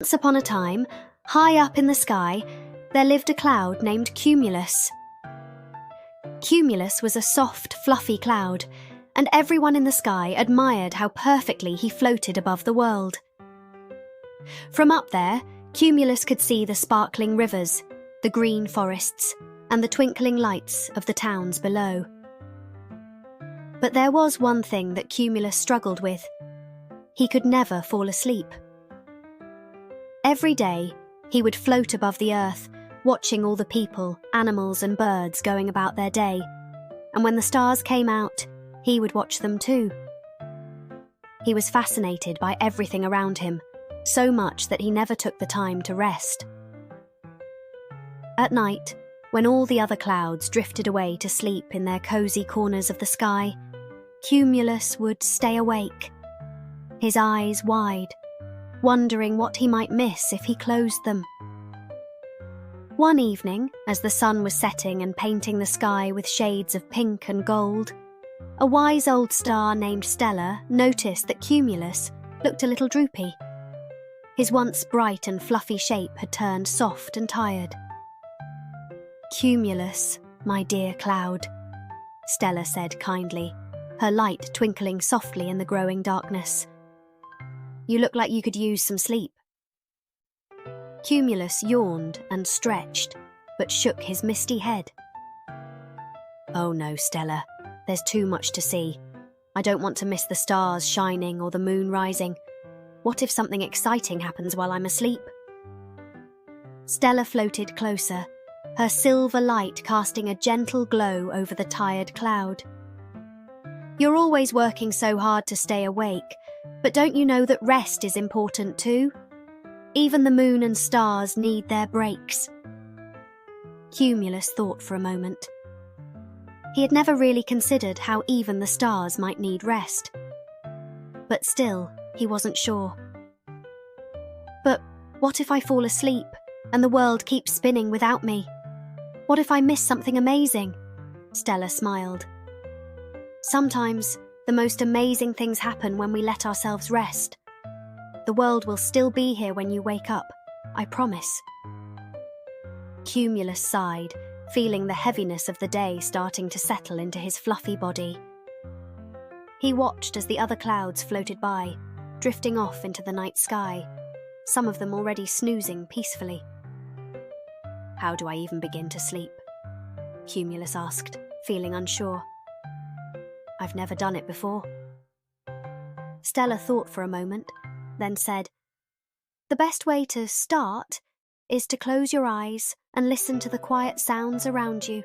Once upon a time, high up in the sky, there lived a cloud named Cumulus. Cumulus was a soft, fluffy cloud, and everyone in the sky admired how perfectly he floated above the world. From up there, Cumulus could see the sparkling rivers, the green forests, and the twinkling lights of the towns below. But there was one thing that Cumulus struggled with. He could never fall asleep. Every day, he would float above the earth, watching all the people, animals and birds going about their day, and when the stars came out, he would watch them too. He was fascinated by everything around him, so much that he never took the time to rest. At night, when all the other clouds drifted away to sleep in their cosy corners of the sky, Cumulus would stay awake, his eyes wide, wondering what he might miss if he closed them. One evening, as the sun was setting and painting the sky with shades of pink and gold, a wise old star named Stella noticed that Cumulus looked a little droopy. His once bright and fluffy shape had turned soft and tired. "Cumulus, my dear cloud," Stella said kindly, her light twinkling softly in the growing darkness. "You look like you could use some sleep." Cumulus yawned and stretched, but shook his misty head. "Oh no, Stella, there's too much to see. I don't want to miss the stars shining or the moon rising. What if something exciting happens while I'm asleep?" Stella floated closer, her silver light casting a gentle glow over the tired cloud. "You're always working so hard to stay awake, but don't you know that rest is important too? Even the moon and stars need their breaks." Cumulus thought for a moment. He had never really considered how even the stars might need rest. But still, he wasn't sure. "But what if I fall asleep and the world keeps spinning without me? What if I miss something amazing?" Stella smiled. "Sometimes the most amazing things happen when we let ourselves rest. The world will still be here when you wake up, I promise." Cumulus sighed, feeling the heaviness of the day starting to settle into his fluffy body. He watched as the other clouds floated by, drifting off into the night sky, some of them already snoozing peacefully. "How do I even begin to sleep?" Cumulus asked, feeling unsure. "I've never done it before." Stella thought for a moment, then said, "The best way to start is to close your eyes and listen to the quiet sounds around you.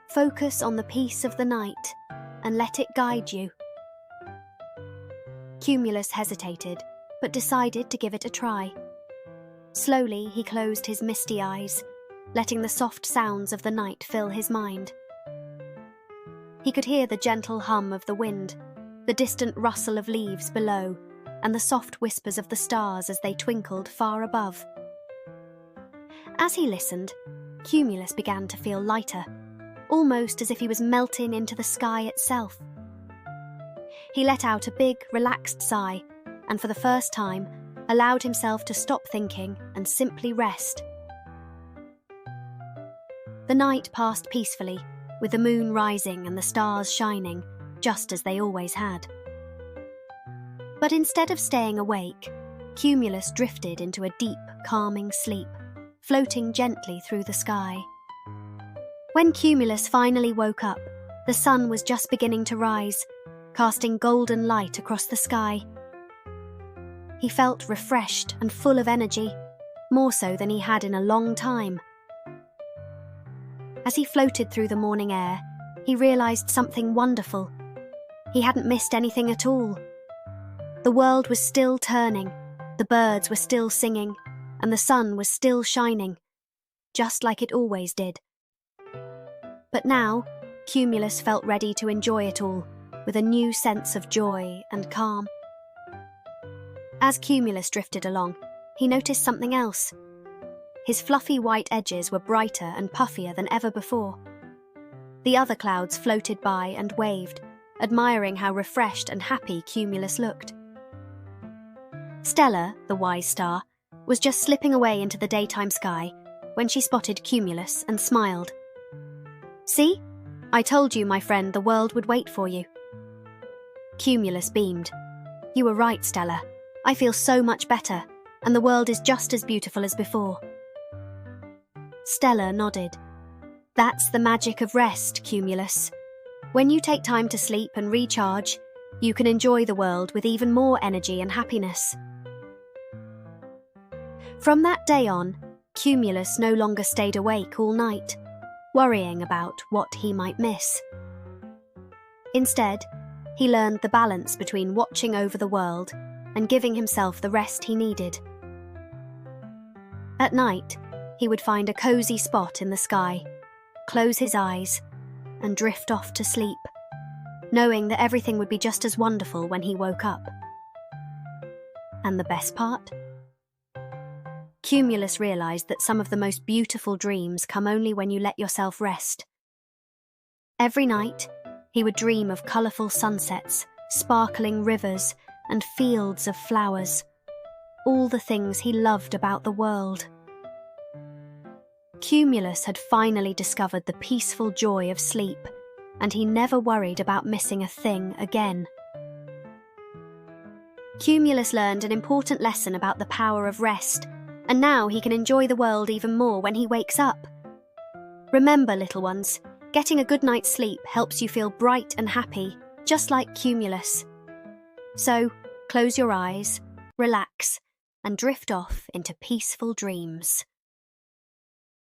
Focus on the peace of the night and let it guide you." Cumulus hesitated, but decided to give it a try. Slowly he closed his misty eyes, letting the soft sounds of the night fill his mind. He could hear the gentle hum of the wind, the distant rustle of leaves below, and the soft whispers of the stars as they twinkled far above. As he listened, Cumulus began to feel lighter, almost as if he was melting into the sky itself. He let out a big, relaxed sigh, and for the first time, allowed himself to stop thinking and simply rest. The night passed peacefully, with the moon rising and the stars shining, just as they always had. But instead of staying awake, Cumulus drifted into a deep, calming sleep, floating gently through the sky. When Cumulus finally woke up, the sun was just beginning to rise, casting golden light across the sky. He felt refreshed and full of energy, more so than he had in a long time. As he floated through the morning air, he realized something wonderful. He hadn't missed anything at all. The world was still turning, the birds were still singing, and the sun was still shining, just like it always did. But now, Cumulus felt ready to enjoy it all, with a new sense of joy and calm. As Cumulus drifted along, he noticed something else. His fluffy white edges were brighter and puffier than ever before. The other clouds floated by and waved, admiring how refreshed and happy Cumulus looked. Stella, the wise star, was just slipping away into the daytime sky when she spotted Cumulus and smiled. "See? I told you, my friend, the world would wait for you." Cumulus beamed. "You were right, Stella. I feel so much better, and the world is just as beautiful as before." Stella nodded. "That's the magic of rest, Cumulus. When you take time to sleep and recharge, you can enjoy the world with even more energy and happiness." From that day on, Cumulus no longer stayed awake all night, worrying about what he might miss. Instead, he learned the balance between watching over the world and giving himself the rest he needed. At night, he would find a cozy spot in the sky, close his eyes, and drift off to sleep, knowing that everything would be just as wonderful when he woke up. And the best part? Cumulus realized that some of the most beautiful dreams come only when you let yourself rest. Every night, he would dream of colorful sunsets, sparkling rivers, and fields of flowers, all the things he loved about the world. Cumulus had finally discovered the peaceful joy of sleep, and he never worried about missing a thing again. Cumulus learned an important lesson about the power of rest, and now he can enjoy the world even more when he wakes up. Remember, little ones, getting a good night's sleep helps you feel bright and happy, just like Cumulus. So, close your eyes, relax, and drift off into peaceful dreams.